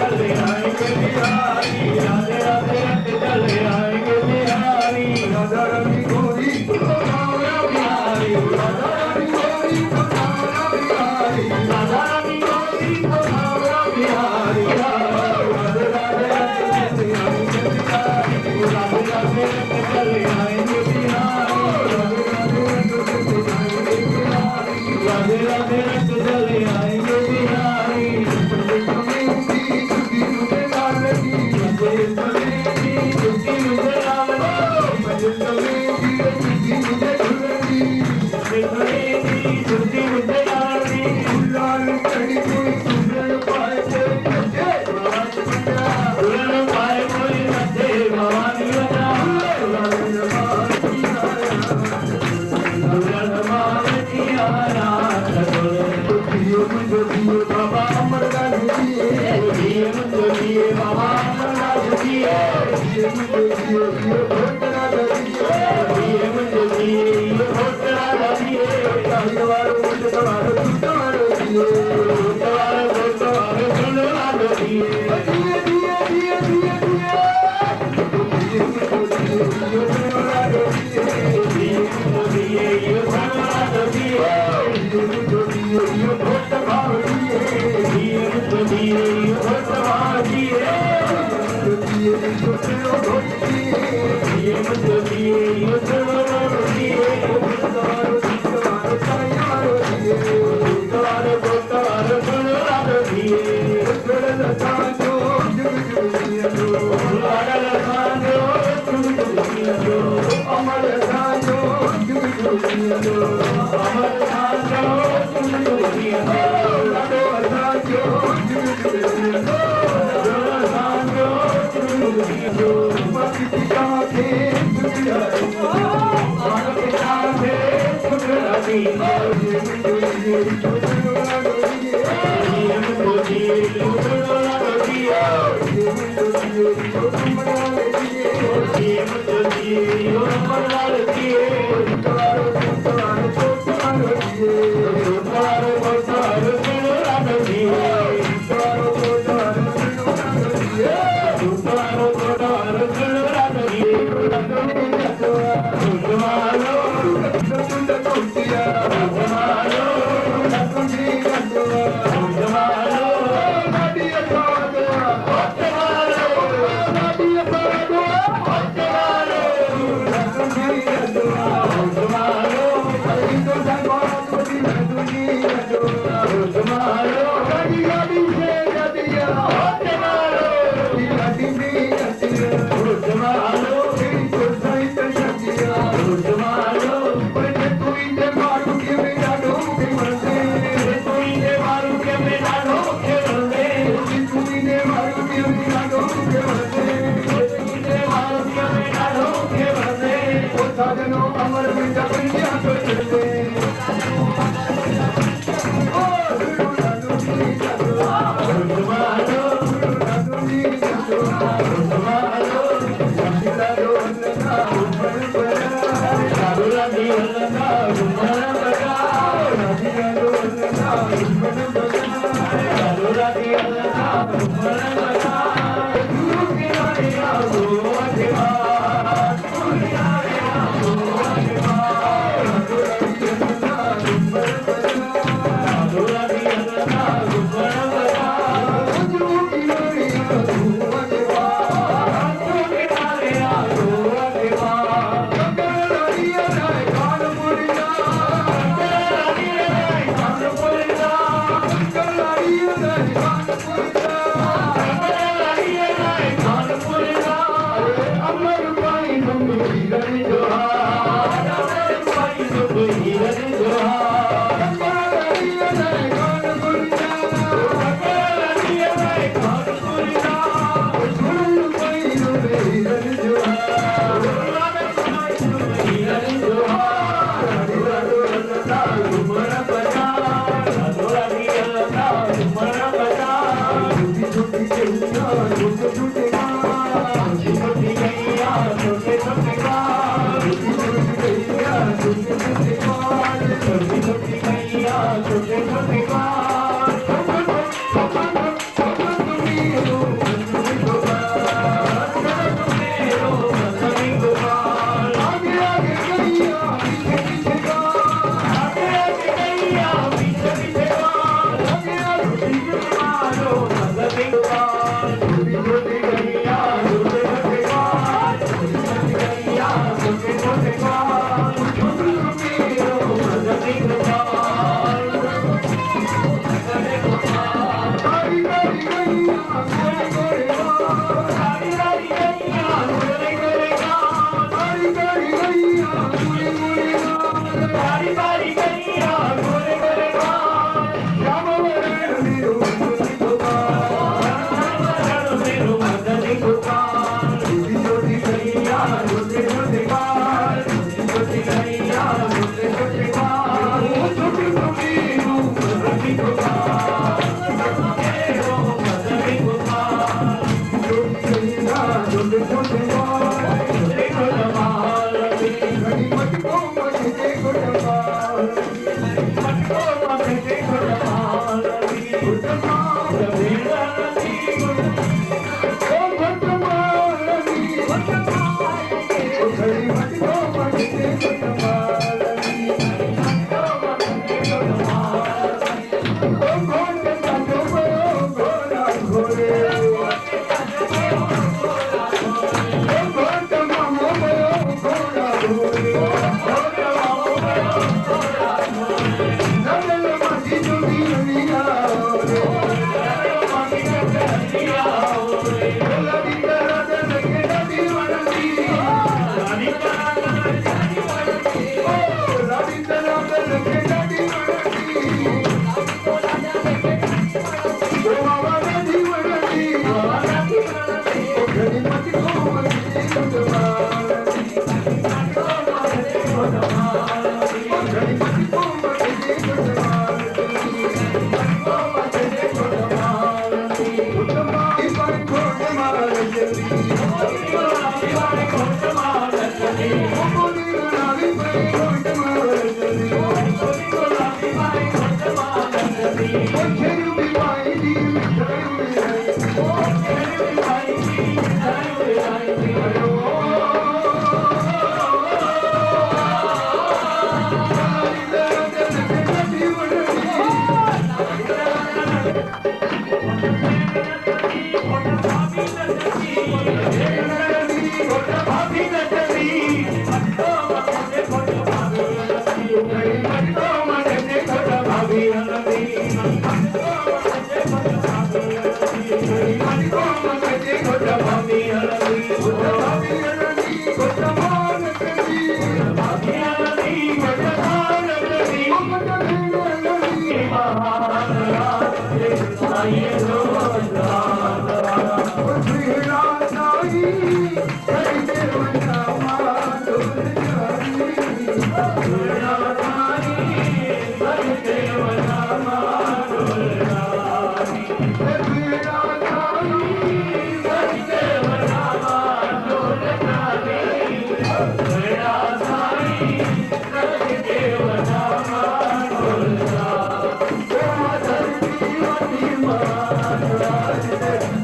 चले आएंगे बिहारी, राधे राधे रट चले आएंगे बिहारी, राधा रानी गोरी तो हमारा बिहारी, राधा रानी गोरी तो हमारा बिहारी, राधा रानी गोरी तो हमारा बिहारी, राधे राधे रट चले आएंगे बिहारी, राधे राधे रट चले आएंगे बिहारी, राधे राधे रट चले आएंगे बिहारी।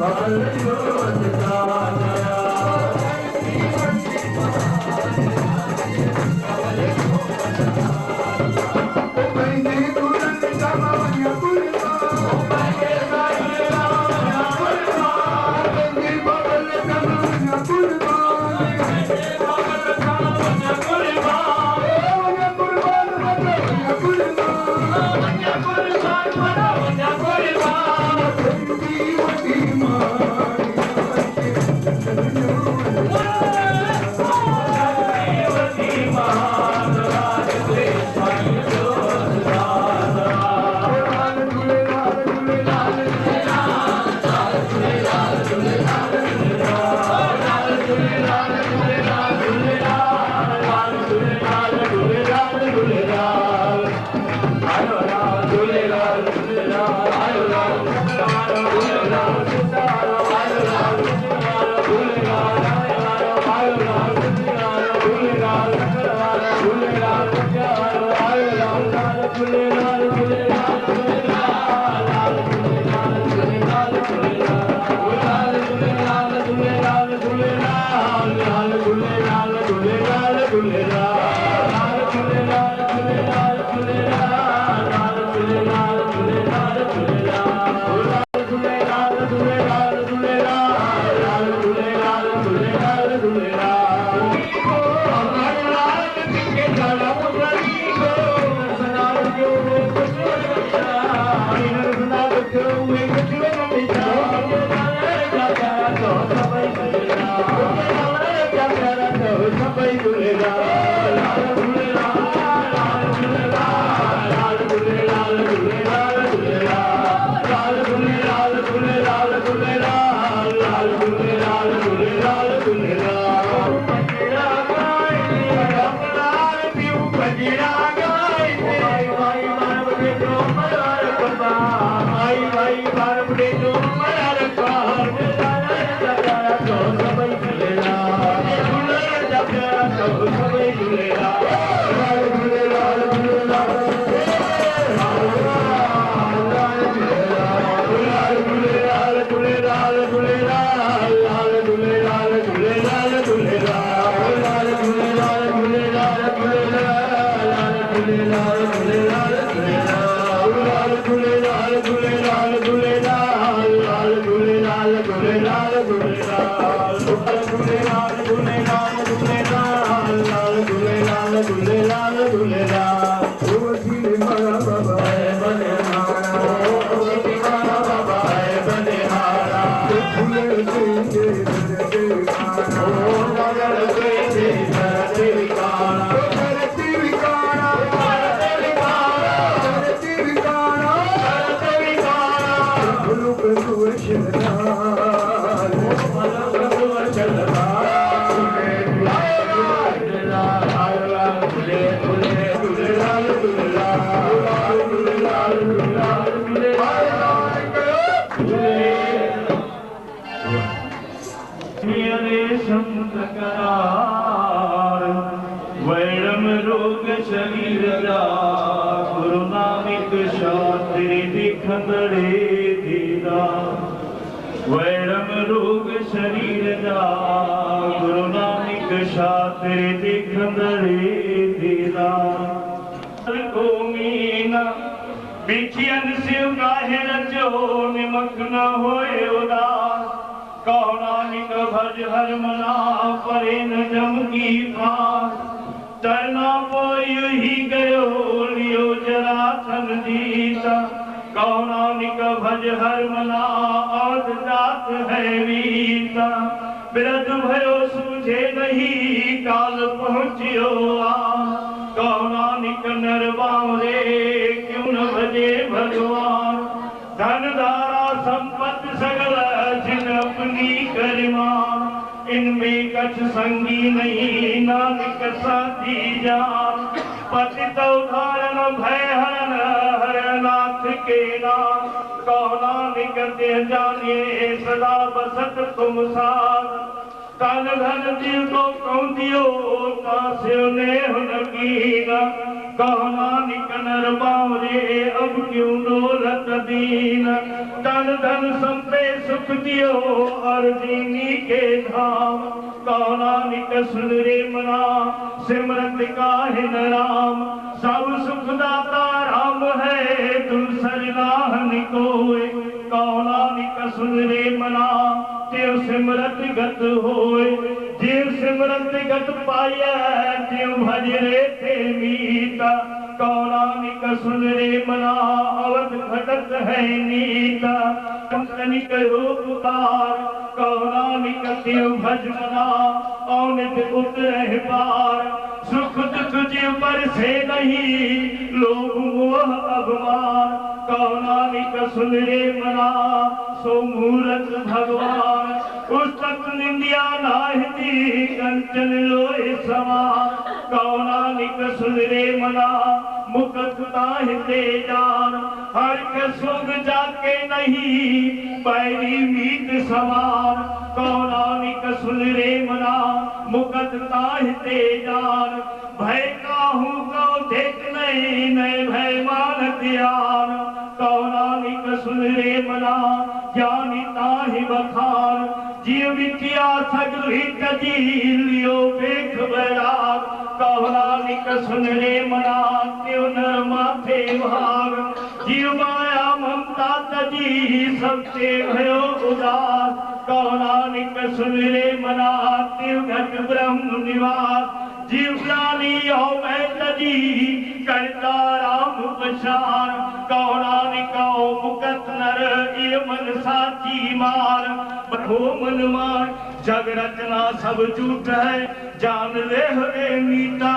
Baba शब्द करार वैरम रोग शरीर जा गुरु नानक शास्त्री दिखंदड़े दीदा वैरम रोग शरीर जा गुरु नानक शास्त्री दिखंदड़े दीदा को मीना बिखियन शिव गाहे रचो निमक न होए उदास कहो नानक भज हर मना परे न जम की पास तरना बोई ही गयो लियो जरासन जीता कहो नानक भज हर मना आद जात है वीता बिरद भयो सूझे नहीं काल पहुँचियो आ कहो नानक नर बावरे क्यों न भजे भगवान धन धारा संपत्ति सगल जिन अपनी करिमान इनमें कछ संगी नहीं नानक साथी जान पतित उदाहरण भय हरण हरनाथ के नाम कहो नानक ते जानिए सदा बसत तुम साथ तन धन जीव को कौन दियो कासे ने नकीना कहो नानक नर बावरे अब क्यों डोलत दीन तन धन संपे सुख दियो और दीनी के धाम कहो नानक सुन रे मना सिमरत काहे न राम सब सुख दाता राम है दूसर नाहन कोय कहो नानक सुन रे मना त्यों सिमरत गत होए जीव सिमरत गत पाया त्यों भजरे थे मीता कहो नानक सुन रे मना अवध घटत है नीता कंकनिक रूपकार कहो नानक त्यों भज मना औनित उतरह पार सुख दुख जीव पर से नहीं लोभ मोह अभिमान कहो नानक सुन रे मना सो मूरत भगवान उस तक निंदिया नाहिती कंचन लोए समान कहो नानक सुन रे मना मुकत ताहिते जान हर के सुख जाके नहीं पैरी मीत समान कहो नानक सुन रे मना मुकत ताहिते जान भय काहू को देख नहीं नए भय मानत यार कहो नानक सुन रे मना ज्ञानी ताहि बखान जीव विद्या सगली तजी लियो बेख बैराग कहो नानक सुन रे मना त्यों न माथे भाग जीव माया ममता तजी सबसे भयो उदास कहो नानक सुन रे मना त्यों घट ब्रह्म निवास जीव प्राणी हो मैं तजी करता राम पछार कहो नानक मुकत नर ये मन साची मार बठो मन मार जग रचना सब झूठ है जान ले रे मीता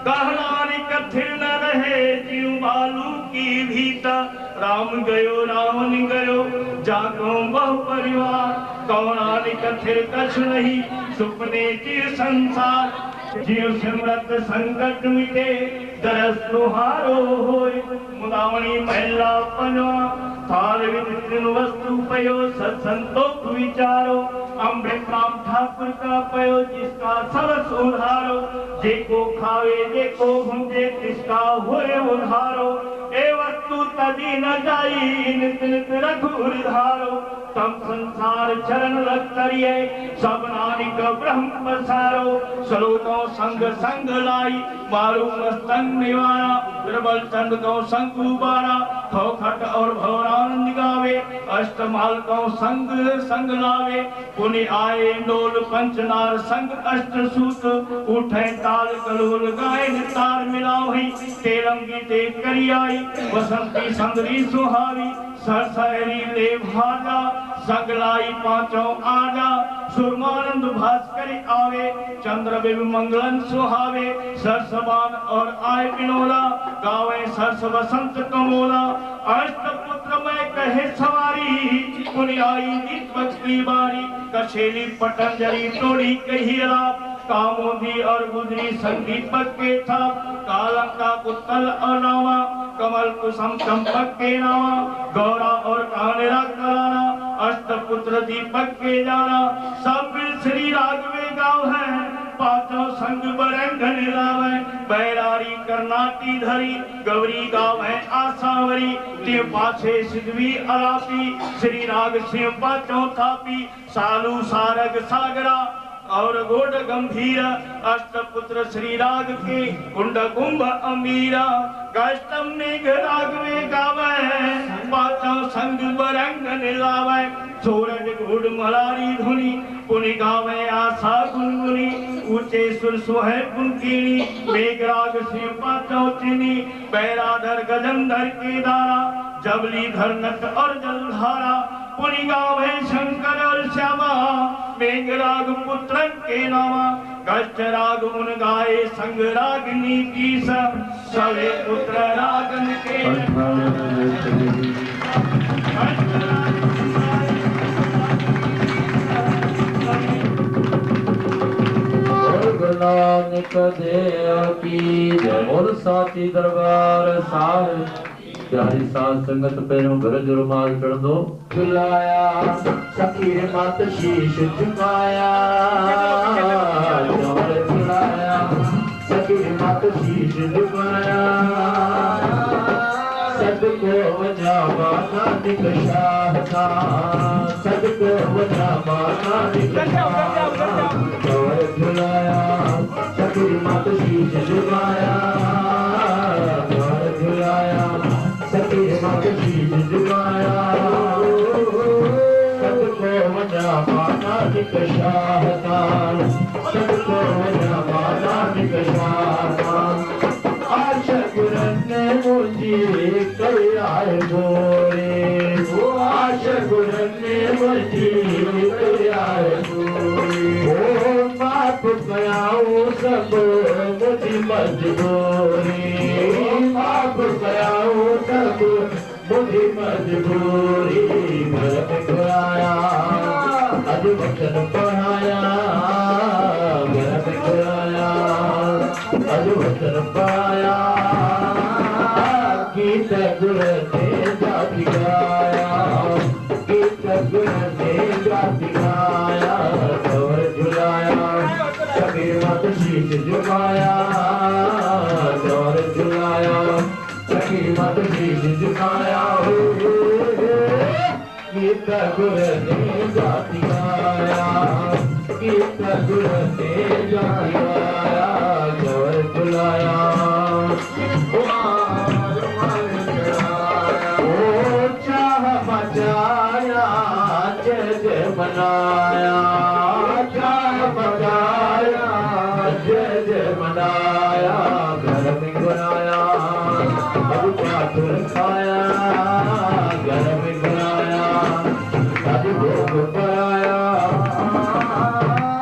कहो नानक थिर न रहे जीव बालू की भीता राम गयो रावण गयो जागो बहु परिवार कहो नानक थिर कछ नहीं सुपने की संसार जीव सिमरत संकट मिटे दरस तुहारो होय मुदावणी महिला पनवा थाल विदिन वस्तु पयो सत्संतोष विचारो अमृत राम ठाकुर का पयो जिसका सरस उधारो जेको खावे जेको भुंजे तिसका होए उधारो ए वस्तु तजी न जाई नित नित रघुर धारो तम संसार चरण लग सब नानिक ब्रह्म पसारो सलोको संग संग लाई मारू मस्तंग निवारा दुर्बल चंद को संग उबारा खट और भवरानंद गावे अष्टमाल को संग संग लावे पुनि आए डोल पंचनार संग अष्ट सूत उठे ताल कलोल गाए तार मिलावही तेरंगी ते करी आई वसंती संगरी सुहावी सरसरी ले भाजा संगलाई पांचों आजा सुरमानंद भास्कर आवे चंद्र बिंब मंगलन सुहावे सरसबान और आय विनोदा गावे सरस वसंत कमोला अष्ट पुत्र में कहे सवारी पुनि आई दीपक की बारी कछेली पतंजलि तोड़ी कहिरा कामोदी और गुजरी संदीपक के था कालंका कुत्तल और नावा कमल कुसुम चंपक के नावा गौरा और कानेरा कराना अष्टपुत्र दीपक के जाना सब श्री राघवे गाँव है। पांचों संग बरंगन लावे बैरारी करनाटी धरी गौरी गाँव है आसावरी ते पाछे सिद्धवी अलापी श्री राग सिंह पांचों थापी सालू सारग सागरा और गोड गंभीर अष्टपुत्र श्री राग के कुंड कुंभ अमीरा गाष्टम मेघ रागवे गावे पांचों संग बरंगन लावे सूरज घुड़ मलारी धुनी पुनि गावे आशा गुनगुनी ऊंचे सुर सुहे पुनकीनी मेघराग सिंह पांचों चिनी बैराधर गजंधर केदारा जबली धरनक और जलधारा पुनि गावे शंकर और श्यामा मेघराग पुत्र के नामा गज राग उन गाये संग रागनी की सवे पुत्र रागन के नानक देव की जय और साथी दरबार साहिब प्यारी साथ संगत पैरों घर जुर्माल चढ़ दो बुलाया सखीर मत शीश झुकाया जोर बुलाया सखीर मत शीश झुकाया सदको वजावा नानक शाह का सदको वजावा नानक शाह जोर बुलाया सखीर मत शीश झुकाया जोर बुलाया सखीर मत शीश झुकाया सदको वजावा नानक शाह का सदको वजावा नानक शाह का आशा ने मुझे कयाए गोरे वो आशा ने मुझे कयाए गोरे ओ माफ कयाऊं सब मुझी मजबूरी माफ कयाऊं सब मुझी मजबूरी घर में घुराया अज वचन पढ़ाया घर में घुराया अज वचन पाया गीत गुर ने जाति गाया गीत गुर ने जाति गाया जोर झुलाया कबीर मत शीश झुकाया जोर झुलाया कबीर मत शीश झुकाया गीत गुर ने जाति गाया गीत गुर ने जाति गाया जोर झुलाया मनाया चाह बजाया जय जय मनाया घर में गुनाया अब चातुर खाया घर में गुनाया अब भोग पाया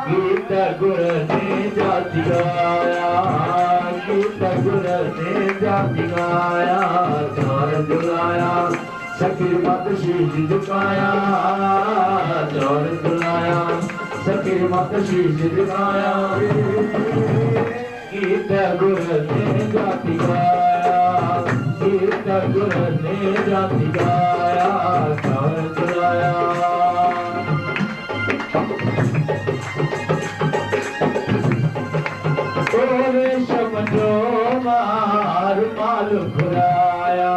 गीत गुर ने जाति गाया गीत गुर ने जाति गाया चार जुलाया सखीर मत शीश झुकाया जोर झुलाया सखीर मत शीश झुकाया गीत गुर ने जाति गाया गीत गुर ने जाति गाया जोर झुलाया ओरे समझो मार माल घुराया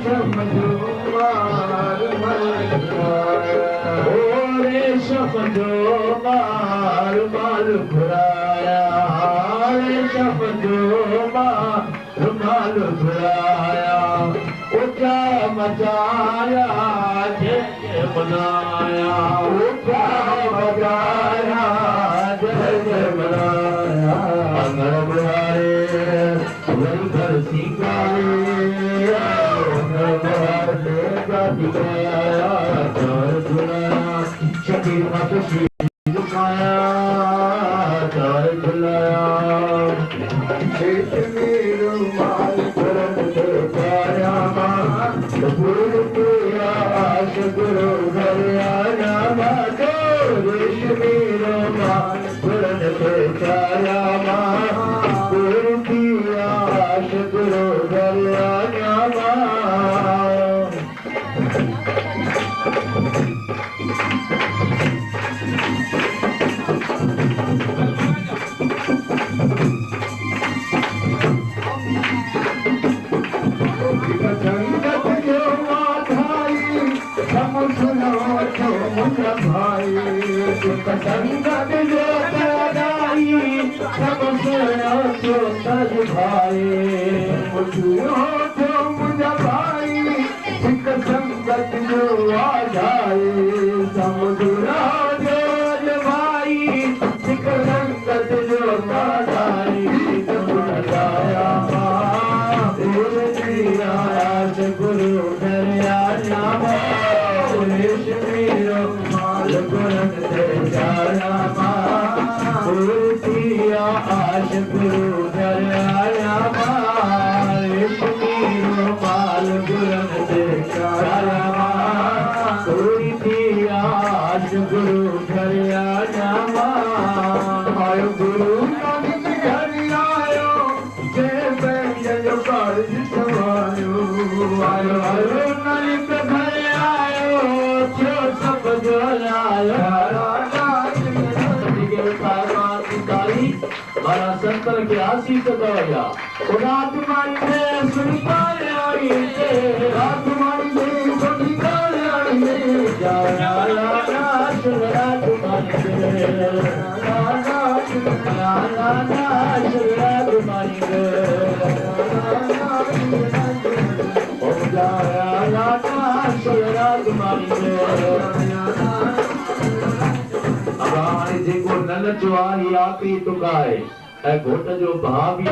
समझो मार माल घुराया समझो माल घुराया ऊंचा मचाया जय मनाया ऊंचा मचाया जय मनाया घर बुलाए घर सिंगारे दिखाया चार झुलाया शकीर मत शीश झुकाया चार झुलाया शेष में रुमाल करन देखाया गुरु तेरा आश गुरु घर आया मातो शेष में रुमाल करन देखाया गुरु तेरा आश गुरु घर आया सुख संगत जो लगाई सब सुनो तो तज भाई हो जो मुझा भाई सिख संगत जो आ जाए समुद्रा जो भाई सिख संगत जो आ जाए आया गुरु दरिया नामा माल गुरन से जाया माया आश गुरु दरिया माल गुरन से जाया आश गुरु दरिया नामा आयो गुरु नानक घर आयो जय बैंजन कार्य सवायो आयो आयो नानक घर आयो जो सब जो आयो मारा संतर के आशीष दया खुदा तुम्हारी में सुन पाया तुम्हारी देव सुनी काली जाया शुरा तुम्हारी शुरा तुम्हारी शुरा तुम्हारी अबाणी जेको नल जो आहे आखिरी तुकाए ऐं घोट जो भाउ बि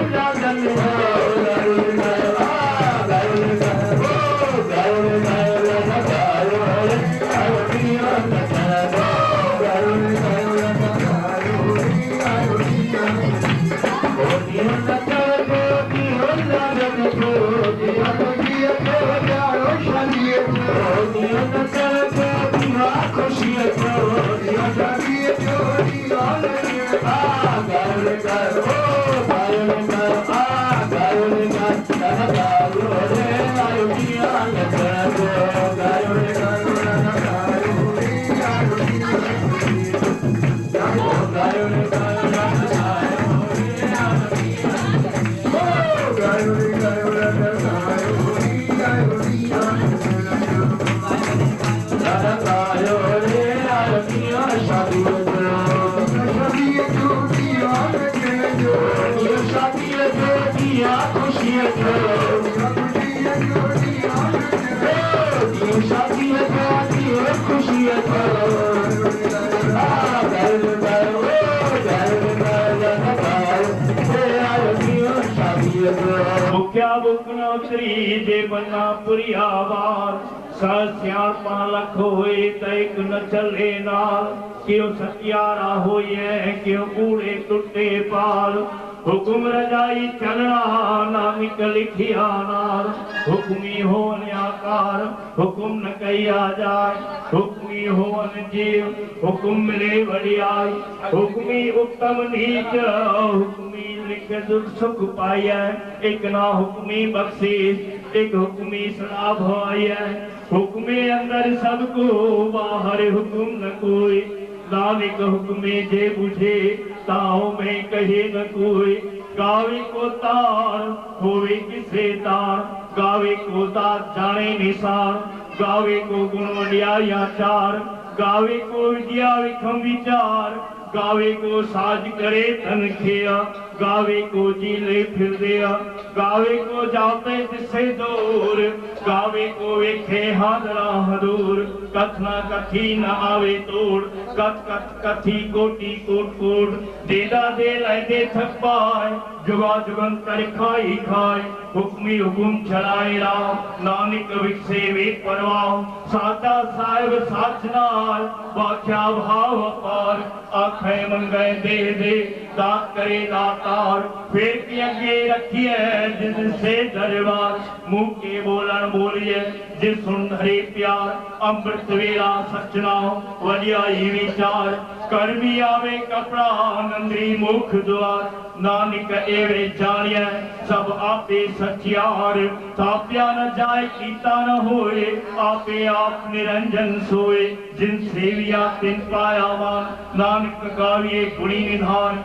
मुख्या बुकनोत्री जे बना पुरियावार सियापा लख होए तैक न चले नाल क्यों सत्यारा होए क्यों कूड़े टुटे पाल हुकुम रजाई चलना नामिक लिखिया नार हुक्मी होन आकार हुकुम न कहिया जाय हुक्मी होन जीव हुकुम मिले वडियाई हुक्मी उत्तम नीच हुक्मी लिख दुख सुख पाया एक ना हुक्मी बख्शीश एक हुक्मी सदा भवाया हुक्मे अंदर सबको बाहर हुकुम न कोई नानक हुक्मे जे बुझे ताओ में कहे न कोई गावे को तार होवे किसे तार गावे को दात जाने निसार गावे को गुण वडिया या चार गावे को विद्या विखम विचार गावे को साज करे तन खिया गावे को जीले फिर दिया गावे को जाते जिसे दूर गावे को वेखे हादरा हदूर कथना कथी न आवे तोड़ कथ कथ कथी कोटी कोट कोट देदा दे लै दे थक पाए जुगा जुगंतर खाई खाए हुक्मी हुकुम चलाए राम नानक विकसे वे परवाह सादा साहिब साचनाल वाख्या भाव पार आखे मंगे दे दे दात करे दातार फिर की अगे रखिए जिनसे दरबार मुंह के बोलन बोलिए जिस सुन हरे प्यार अमृत वेला सचना वडियाई विचार कर भी आवे कपड़ा नंदरी मुख द्वार नानक एवे जानिए सब आपे सचियार ताप्या न जाए कीता न होए आपे आप निरंजन सोए जिन सेविया तिन पाया मान नानक गाविए गुणी निधान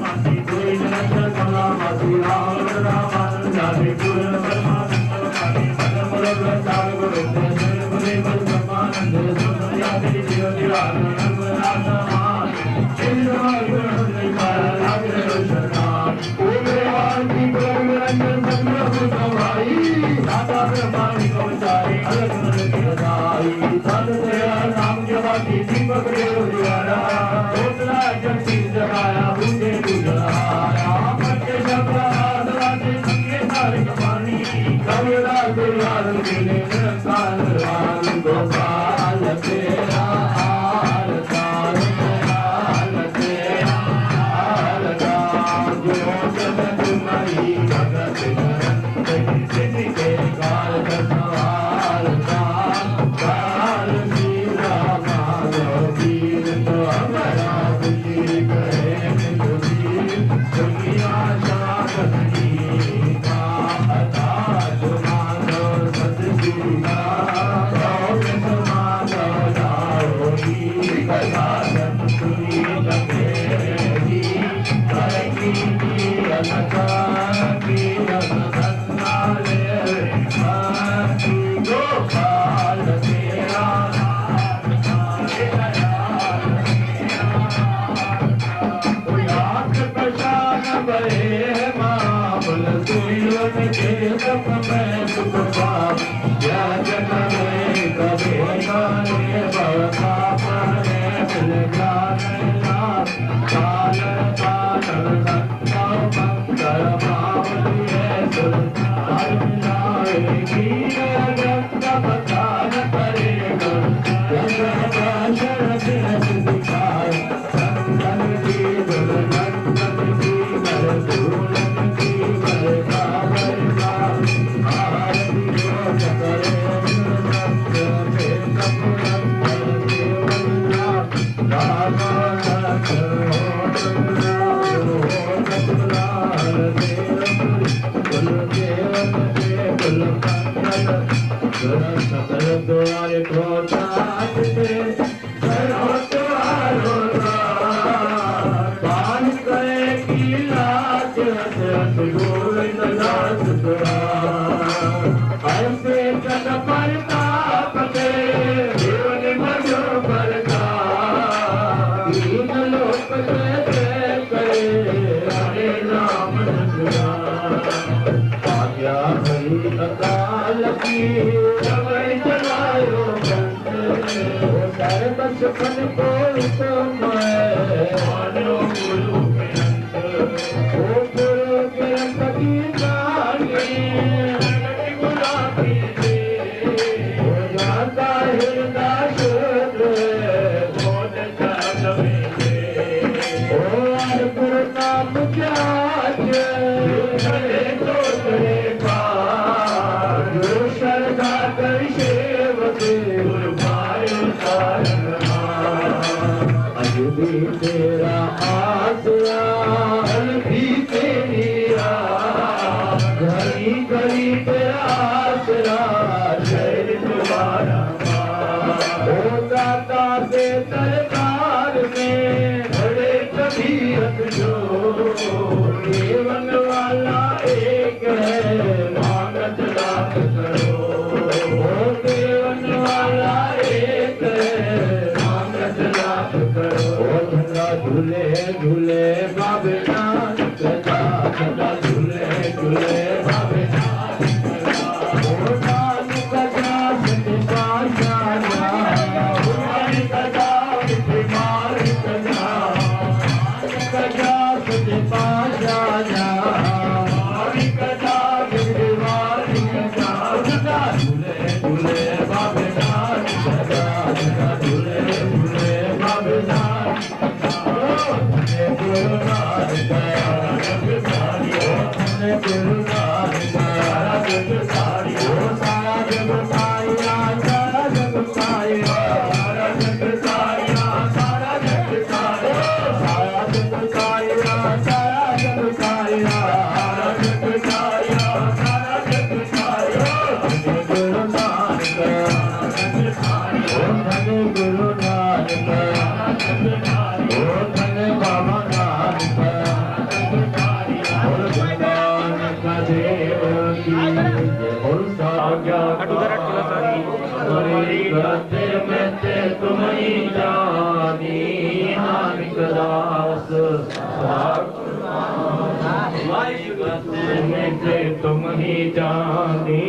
तुम ही जानी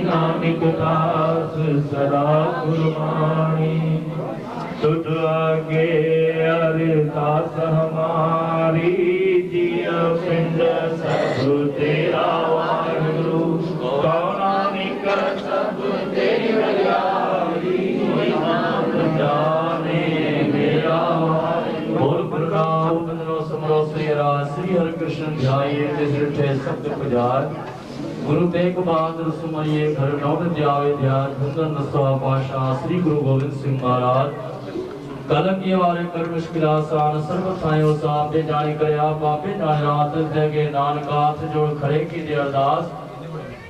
नानक दास सदा कुर्बानी तुझ आगे अरदास हमारी जिया पिंड सब तेरा वाहिगुरु कौना निकर सब तेरी बलिहारी नाम जाने मेरा बोल प्रणाम समरो श्री हरि कृष्ण ध्याये तिसरे शब्द पुजार गुरु तेग बहादुर सुमरिये घर नौन जावे ध्यान धुंधन नस्वा पाशा श्री गुरु गोविंद सिंह महाराज कलंगी वाले कर मुश्किलासान सर्व थायो सामने जानी करया पापे जाने रात जगे नानक हाथ जोड़ खड़े की दे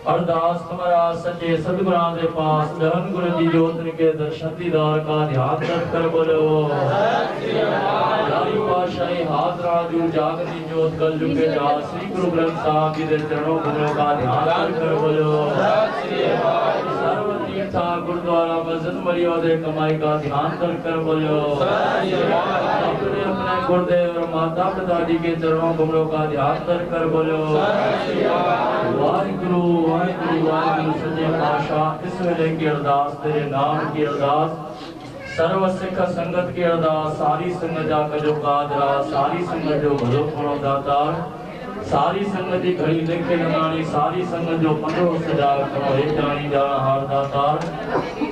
अरदास तुम्हारा सच्चे सतगुरां दे पास दहन गुरु जी ज्योत के दर्शन दीदार का ध्यान कर बोलो पाशाही हाथ जू जागती जोत कल युग के दास श्री गुरु ग्रंथ साहब जी के चरणों कमलों का ध्यान कर बोलो सर्व तीर्था गुरुद्वारा मस्जिद मर्यादा कमाई का ध्यान कर बोलो अपने अपने गुरुदेव और माता पिता जी के चरणों कमलों का ध्यान कर बोलो वाहिगुरु वाहिगुरु वाहिगुरु सच्चे पातशाह इस वेले की अरदास तेरे नाम की अरदास सर्व सिख संगत की अरदास सारी संगत जा कजो कादरा सारी संगत जो भलो पड़ो दातार सारी संगत की घड़ी लेखे लगानी सारी संगत जो पंद्रो सजा करो हे जानी जाना हार दातार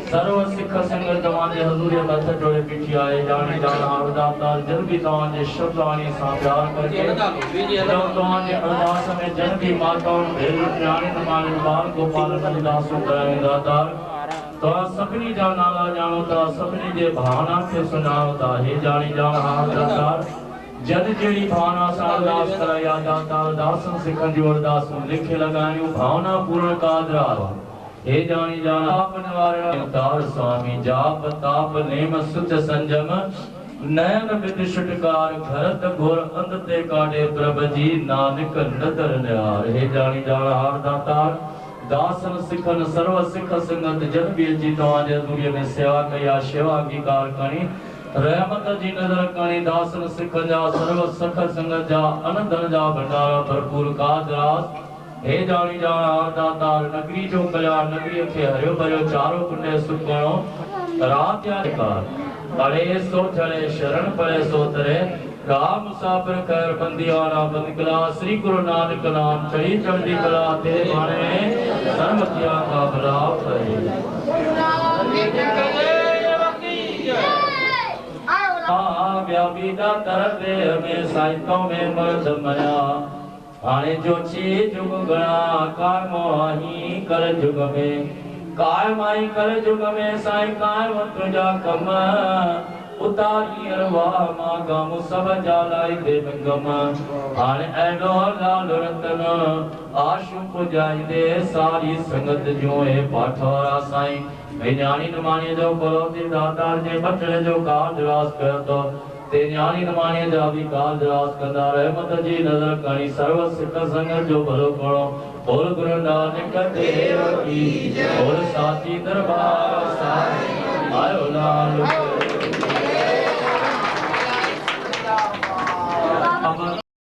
सर्व सिख संगत तवाजे हजूर मथ जोड़े पीछे आए जानी जाना हार दातार जन भी तवाजे शब्दानी सा प्यार करके जब तवाजे अरदास में जन भी माताओं भेल ज्ञानी नमान बाल गोपाल दासों कराए दातार तो सपनी जा नाला जानो ता सपनी जे भावना के सुनाओ ता हे जानी जान हाल दातार जद जेड़ी भावना सा अरदास कराया दातार दासन सिखन जो अरदास लिखे लगायो भावना पूर्ण कादरा हे जानी जान आप निवारण अवतार स्वामी जाप ताप नेम सुच संजम नयन विद छुटकार भरत घोर अंध ते काटे प्रभ जी नानक नदर निहार हे जानी जान हाल दातार दासन सिखन सर्व सिख संगत जन भी जी तवाजे दुनिया में सेवा कया सेवा की कार कणी रहमत जी नजर कणी दासन सिख जा सर्व सख संगत जा अनंत जा भंडारा भरपूर कादरास हे जानी जाना दातार नगरी जो कल्याण नगरी के हरियो भरियो चारों पुण्य सुखणो रात यादकार पड़े सो चले शरण पड़े सो तरे राम मुसाफिर खैर बंदियाना बंदकला श्री गुरु नानक नाम चढ़ी चढ़ी कला तेरे बाणे सर्वतिया का भला करे व्यापीदा तरते हमें साहित्यों में मर्द मया आने जो ची जुग गणा काय मोही कर जुग में काय माई कर जुग में साई काय तुझा कम उतारी अरवा मा गम सब जालाई दे गम आन एडो लाल रतन आशु पुजाई दे सारी संगत जो है पाठोरा साईं मैं ज्ञानी नमानी जो बोलो ते दातार जे बचड़े जो काल रास कर तो ते ज्ञानी नमानी जा भी काल रास कंदा रहमत जी नजर कणी सर्व सिख संगत जो भलो करो बोल गुरु नानक देव की बोल साची दरबार साईं आयो लाल